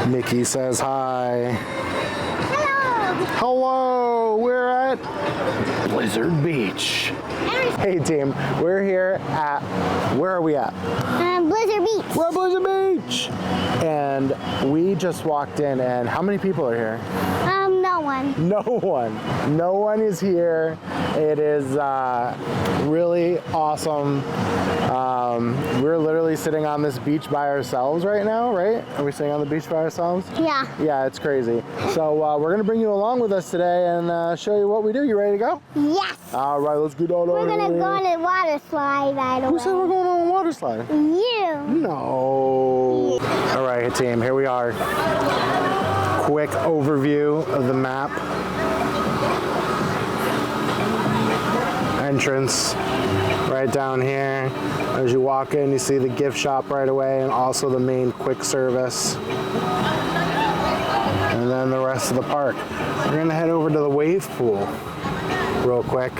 Nikki says hi. Hello. Hello, we're at Blizzard Beach. Hey team, we're here at, where are we at? Blizzard Beach. We're at Blizzard Beach. And we just walked in, and how many people are here? No one. No one. No one is here. It is really awesome. We're literally sitting on this beach by ourselves right now, right? Are we sitting on the beach by ourselves? Yeah. Yeah, it's crazy. So we're gonna bring you along with us today and show you what we do. You ready to go? Yes. All right, let's get on We're gonna go on a water slide right away. Who said we're going on a water slide? You. No. All right, team, here we are. Quick overview of the map. Entrance right down here. As you walk in, you see the gift shop right away and also the main quick service. And then the rest of the park. We're gonna head over to the wave pool real quick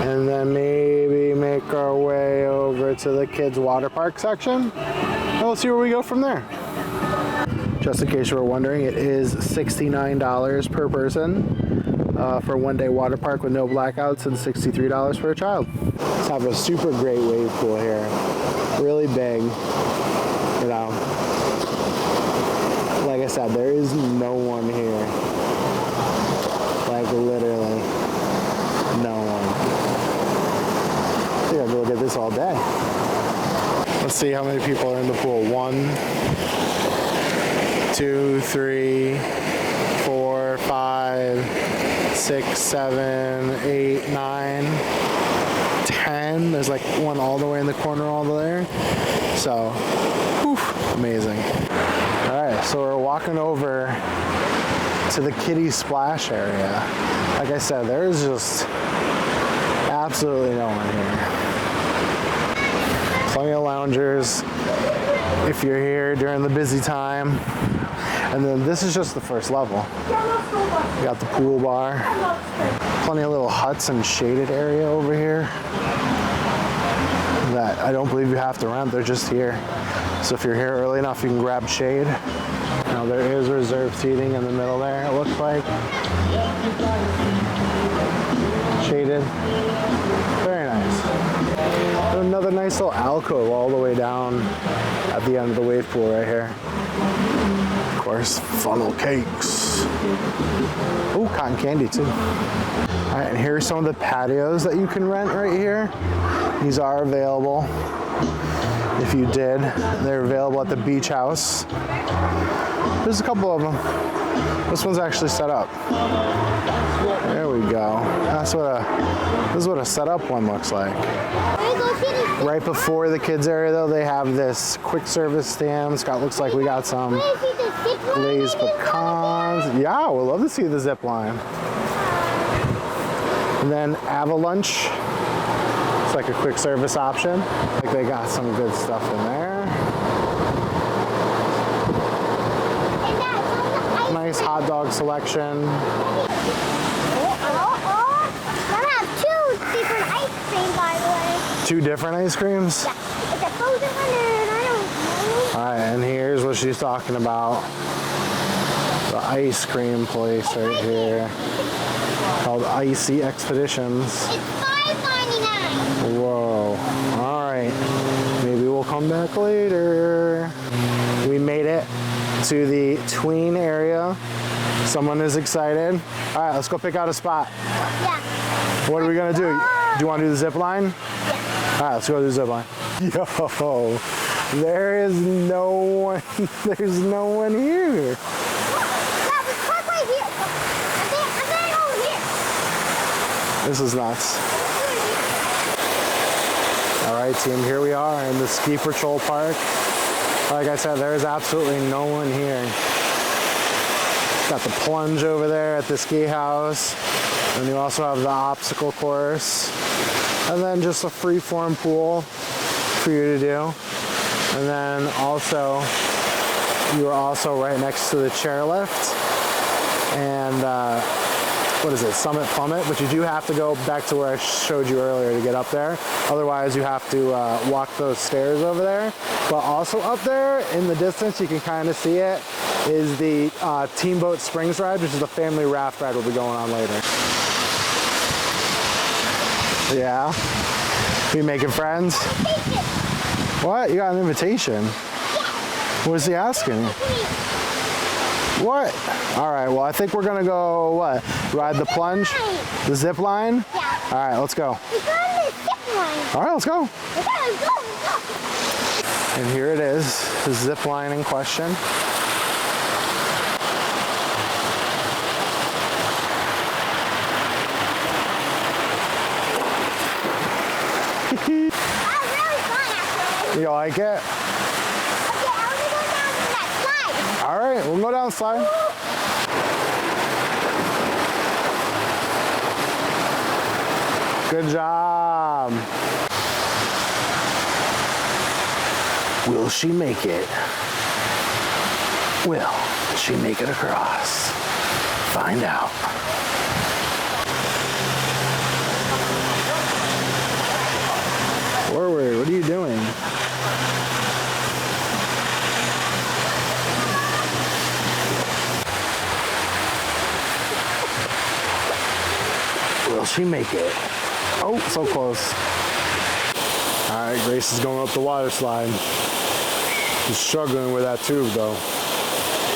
and then maybe make our way over to the kids water park section. And we'll see where we go from there. Just in case you were wondering, it is $69 per person for a one-day water park with no blackouts and $63 for a child. Let's have a super great wave pool here. Really big, you know. Like I said, there is no one here. Like literally no one. I think I could look at this all day. Let's see how many people are in the pool. 1, 2, 3, 4, 5, 6, 7, 8, 9, 10. There's like one all the way in the corner all there. So, whew, amazing. All right, so we're walking over to the kiddie splash area. Like I said, there's just absolutely no one here. Plenty of loungers if you're here during the busy time. And then this is just the first level. You got the pool bar. Plenty of little huts and shaded area over here that I don't believe you have to rent, they're just here. So if you're here early enough, you can grab shade. Now there is reserved seating in the middle there, it looks like. Shaded. Very nice. And another nice little alcove all the way down at the end of the wave pool right here. Of course, funnel cakes. Oh, cotton candy too. All right, and here are some of the patios that you can rent right here. These are available. If you did, they're available at the beach house. There's a couple of them. This one's actually set up. There we go. This is what a set up one looks like. Right before the kids area though, they have this quick service stand. Scott, looks like we got some glazed pecans. Yeah, we'd love to see the zip line. And then Avalunch. It's like a quick service option. Like they got some good stuff in there. Nice hot dog selection. I have 2 different ice creams, by the way. 2 different ice creams? Yeah. It's a frozen one and I don't know. Alright, and here's what she's talking about. The ice cream place right here. Called Icy Expeditions. It's $5.99. Whoa. Alright. Maybe we'll come back later. We made it to the tween area. Someone is excited. Alright, let's go pick out a spot. Yeah. What are we gonna do? Do you wanna do the zip line? Yeah. Alright, let's go do the zip line. Yo, there is no one, there's no one here. Yeah, we park right here. I'm going over here. This is nuts. Alright team, here we are in the Ski Patrol Park. Like I said, there is absolutely no one here. Got the plunge over there at the ski house. And you also have the obstacle course. And then just a free-form pool for you to do. And then also, you are also right next to the chairlift. And what is it, Summit Plummet, but you do have to go back to where I showed you earlier to get up there. Otherwise, you have to walk those stairs over there. But also up there in the distance, you can kind of see it, is the Teamboat Springs ride, which is the family raft ride we'll be going on later. Yeah? Be making friends? What? You got an invitation? What is he asking? What? All right, well, I think we're gonna go, what? Ride the plunge? The zip line? Yeah. All right, let's go. We're going to the zip line. All right, let's go. Let's go. And here it is, the zip line in question. Really fun, actually. You like it? Okay, I want to go down to that slide. All right, we'll go down the slide. Good job. Will she make it? Will she make it across? Find out. Forward, what are you doing? Will she make it? Oh, so close. All right, Grace is going up the water slide. She's struggling with that tube though.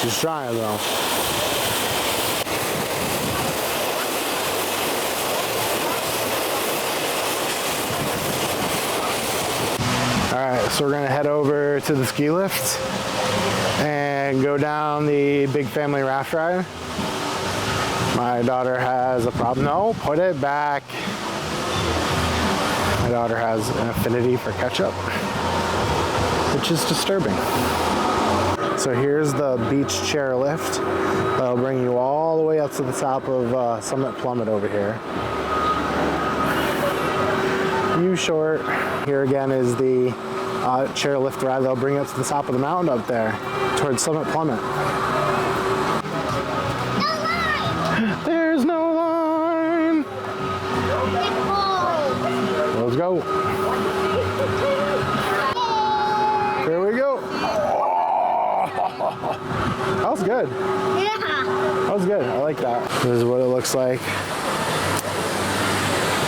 She's trying though. All right, so we're gonna head over to the ski lift and go down the big family raft ride. My daughter has a problem. No, put it back. My daughter has an affinity for ketchup, which is disturbing. So here's the beach chair lift. That'll bring you all the way up to the top of Summit Plummet over here. U short. Here again is the chairlift ride that'll bring you up to the top of the mountain up there towards Summit Plummet. No line. There's no line. It's cold. Let's go. Here we go. That was good. Yeah. That was good. I like that. This is what it looks like.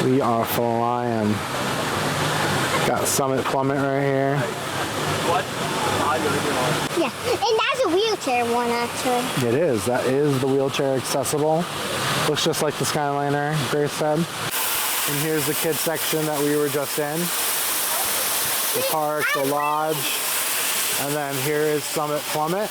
We are flying. Got Summit Plummet right here. Yeah, and that's a wheelchair one actually. It is. That is the wheelchair accessible. Looks just like the Skyliner, Grace said. And here's the kids section that we were just in. The park, the lodge. And then here is Summit Plummet.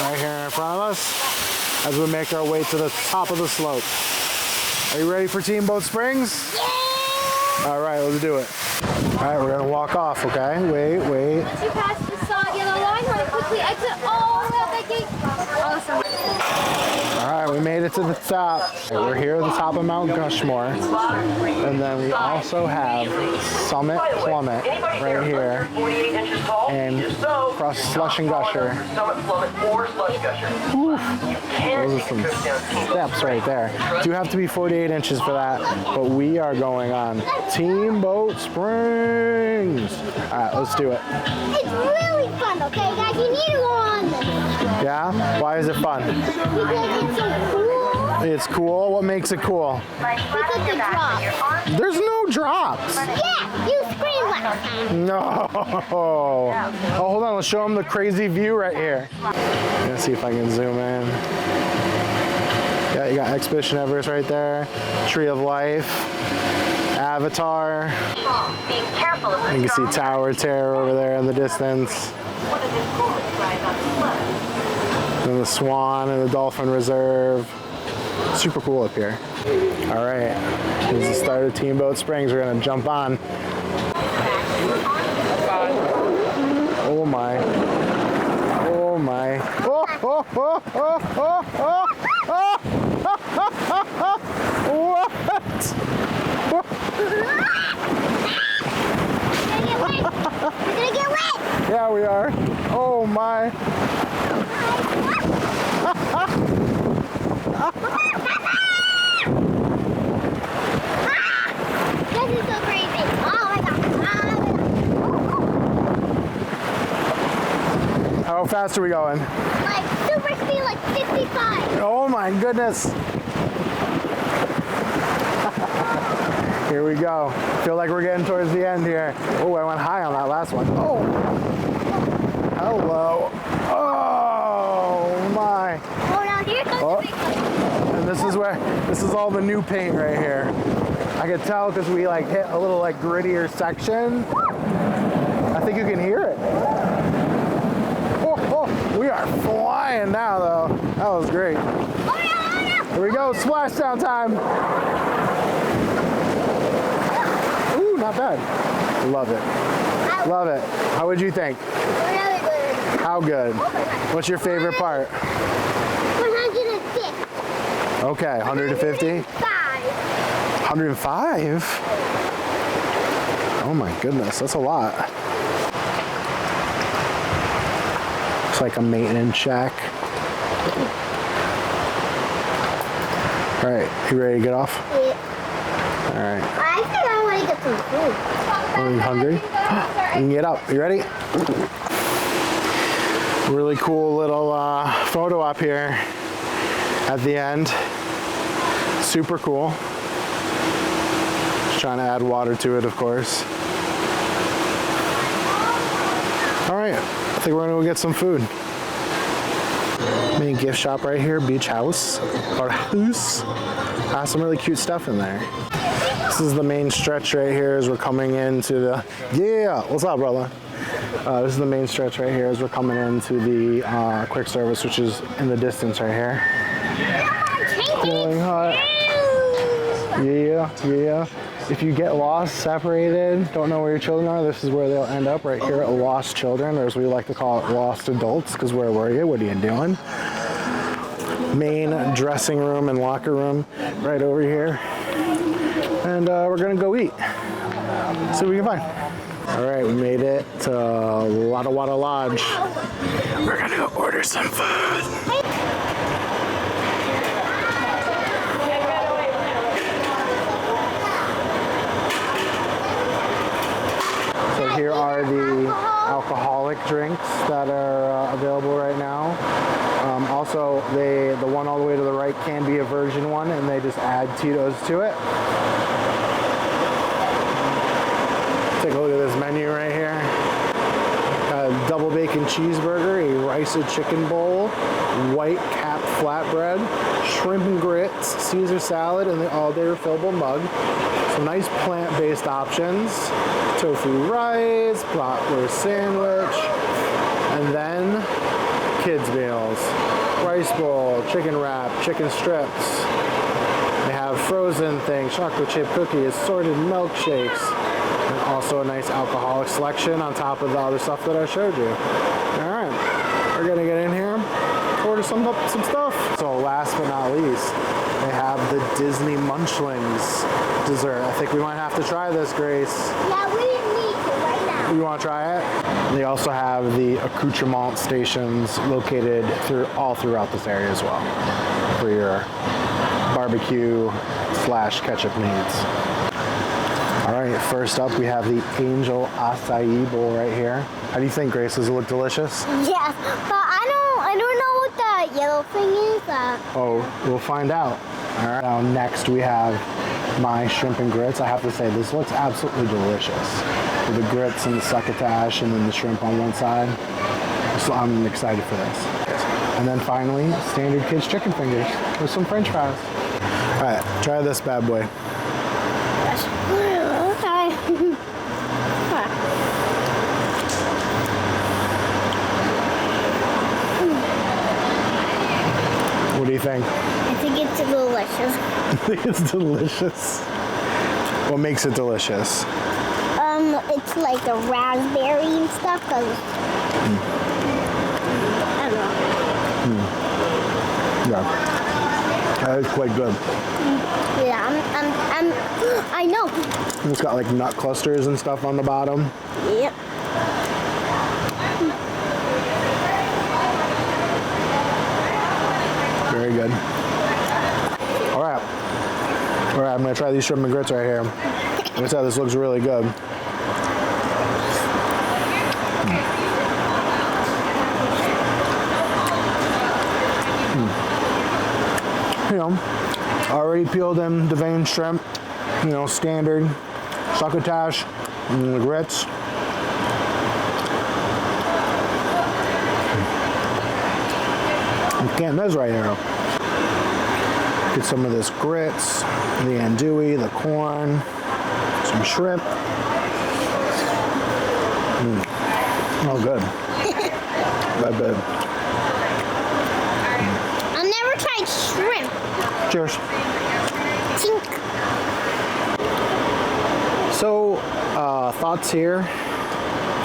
Right here in front of us as we make our way to the top of the slope. Are you ready for Teamboat Springs? Yeah. All right, let's do it. All right, we're gonna walk off, okay? Wait. Once you pass the solid yellow line, run quickly exit all the way out that gate. Awesome. All right, we made it to the top. We're here at the top of Mount Gushmore. And then we also have Summit Plummet right here. And across Slush and Gusher. Whew. Those are some steps right there. Do have to be 48 inches for that, but we are going on Teamboat Springs. All right, let's do it. It's really fun, okay, guys? You need to go on this Yeah? Why is it fun? because it's so cool. It's cool. What makes it cool? Because the drop. There's no drops. Yeah, you screamed last time. No. Oh, hold on. Let's show them the crazy view right here. Let's see if I can zoom in. Yeah, you got Expedition Everest right there. Tree of Life. Avatar. You can see Tower of Terror over there in the distance. And the Swan and the Dolphin Reserve. Super cool up here. All right, this is the start of Teamboat Springs. We're gonna jump on. Oh my. Oh my. Oh, oh, oh, oh, oh, oh, oh. What? We're gonna get wet. Yeah, we are. Oh my. How fast are we going? Like super speed, like 55. Oh my goodness. Here we go. Feel like we're getting towards the end here. Oh, I went high on that last one. Oh. Hello. Oh my. Oh, now here comes Oh. the big one. And this is all the new paint right here. I could tell because we like hit a little like grittier section. I think you can hear it. Oh, we are flying now though. That was great. Oh, yeah. Here we go, splashdown time. Ooh, not bad. Love it. Love it. How would you think? Really good. How good? What's your favorite part? 106. Okay, 150? 5. 105? Oh my goodness, that's a lot. It's like a maintenance shack. All right, you ready to get off? Yeah. All right, I think I want to get some food. are you hungry? You can get up, you ready? Really cool little photo op here at the end. Super cool. Just trying to add water to it, of course. All right, I think we're gonna go get some food. Mini gift shop right here, Beach House, or House. Has some really cute stuff in there. This is the main stretch right here as we're coming into the, yeah, what's up, brother? This is the main stretch right here as we're coming into the quick service, which is in the distance right here. Cooling hot. Yeah, yeah. If you get lost, separated, don't know where your children are, this is where they'll end up, right here at Lost Children, or as we like to call it, Lost Adults, because where were you? What are you doing? Main dressing room and locker room right over here. And we're gonna go eat. See what we can find. All right, we made it to Wada Wada Lodge. We're gonna go order some food. So here are the alcoholic drinks that are available right now. Also, the one all the way to the right can be a virgin one, and they just add Tito's to it. Take a look at this menu right here. Double bacon cheeseburger, a rice and chicken bowl, white capped flatbread, shrimp and grits, Caesar salad, and the all-day refillable mug. Some nice plant-based options. Tofu rice, bratwurst sandwich, and then kids meals. Rice bowl, chicken wrap, chicken strips. They have frozen things, chocolate chip cookies, assorted milkshakes, and also a nice alcoholic selection on top of the other stuff that I showed you. All right, we're gonna get in here, order some stuff. So last but not least, they have the Disney Munchlings dessert. I think we might have to try this, Grace. Yeah, we need to right now. You want to try it? They also have the accoutrement stations located all throughout this area as well for your barbecue / ketchup needs. All right, first up we have the Angel Acai Bowl right here. How do you think, Grace? Does it look delicious? Yes, but I don't know what the yellow thing is. Oh, we'll find out. All right. Now next we have my shrimp and grits. I have to say this looks absolutely delicious. With the grits and the succotash and then the shrimp on one side. So I'm excited for this. And then finally, standard kids chicken fingers with some french fries. All right, try this bad boy. Okay. What do you think? I think it's delicious. I think it's delicious. What makes it delicious? It's like a raspberry and stuff, cause I don't know. Yeah, that is quite good. Yeah, I know. It's got like nut clusters and stuff on the bottom. Yep. Very good. All right, I'm gonna try these shrimp and grits right here. Like I said, this looks really good. you know, already peeled in the vein shrimp, you know, standard succotash, and the grits. You can't miss right here. Get some of this grits, the andouille, the corn, some shrimp. Oh, good. That good. I've never tried shrimp. Cheers. Tink. So, thoughts here.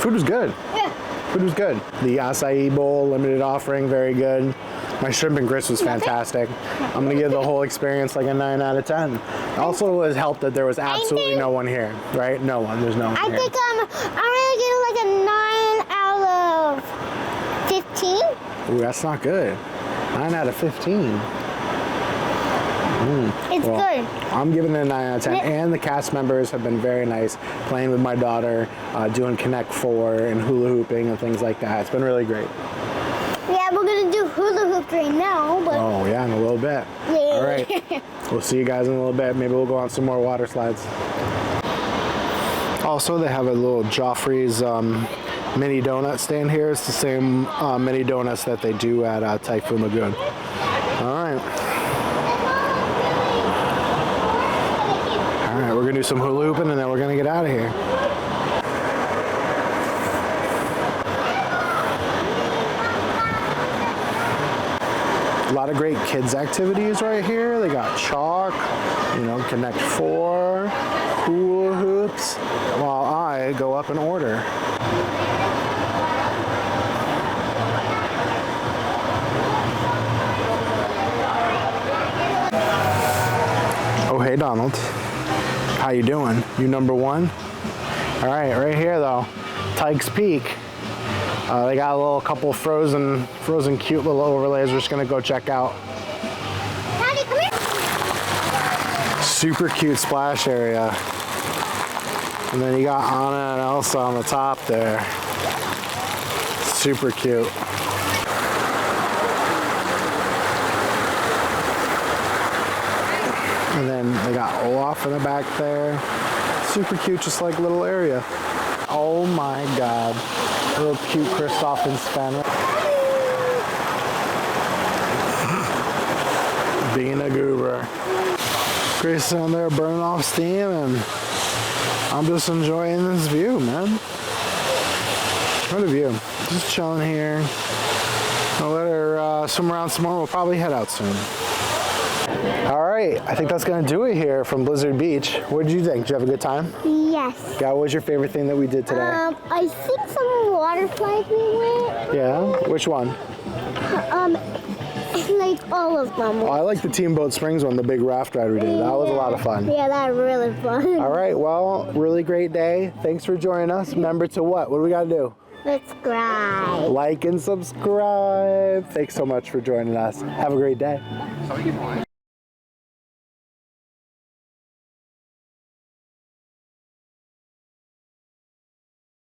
Food was good. Yeah. Food was good. The acai bowl, limited offering, very good. My shrimp and grits was fantastic. I'm gonna give the whole experience like a 9 out of 10. Also, was helped that there was absolutely no one here, right? No one. There's no one I here. think I'm gonna give it like a 9 out of 15. Ooh, that's not good. 9 out of 15. It's Well, good. I'm giving it a 9 out of 10, and the cast members have been very nice, playing with my daughter, doing Connect 4 and hula hooping and things like that. It's been really great. Yeah, we're gonna do hula hoop right now, but Oh yeah, in a little bit. yeah. All right, we'll see you guys in a little bit. Maybe we'll go on some more water slides. Also, they have a little Joffrey's mini donut stand here. It's the same mini donuts that they do at Typhoon Lagoon. All right. All right, we're gonna do some hula hooping and then we're gonna get out of here. A lot of great kids activities right here. They got chalk, you know, Connect 4, hula hoops, while I go up and order. Oh, hey Donald. How you doing? You number one? All right, right here though, Tykes Peak. They got a little couple frozen cute little overlays we're just gonna go check out. Daddy, come here. Super cute splash area. And then you got Anna and Elsa on the top there. Super cute. And then they got Olaf in the back there. Super cute, just like little area. Oh my God. Little cute Kristoff in Spanish. Being a goober. Grace down there burning off steam, and I'm just enjoying this view, man. What a view. Just chilling here. I'll let her swim around some more. We'll probably head out soon. All right, I think that's gonna do it here from Blizzard Beach. What did you think? Did you have a good time? Yes. Yeah, what was your favorite thing that we did today? I think some water slides we went. Yeah, which one? Like all of them. Oh, I like the Teamboat Springs one, the big raft ride we did. That was a lot of fun. Yeah, that was really fun. All right, well, really great day. Thanks for joining us. Remember to what? What do we got to do? Subscribe. Like and subscribe. Thanks so much for joining us. Have a great day.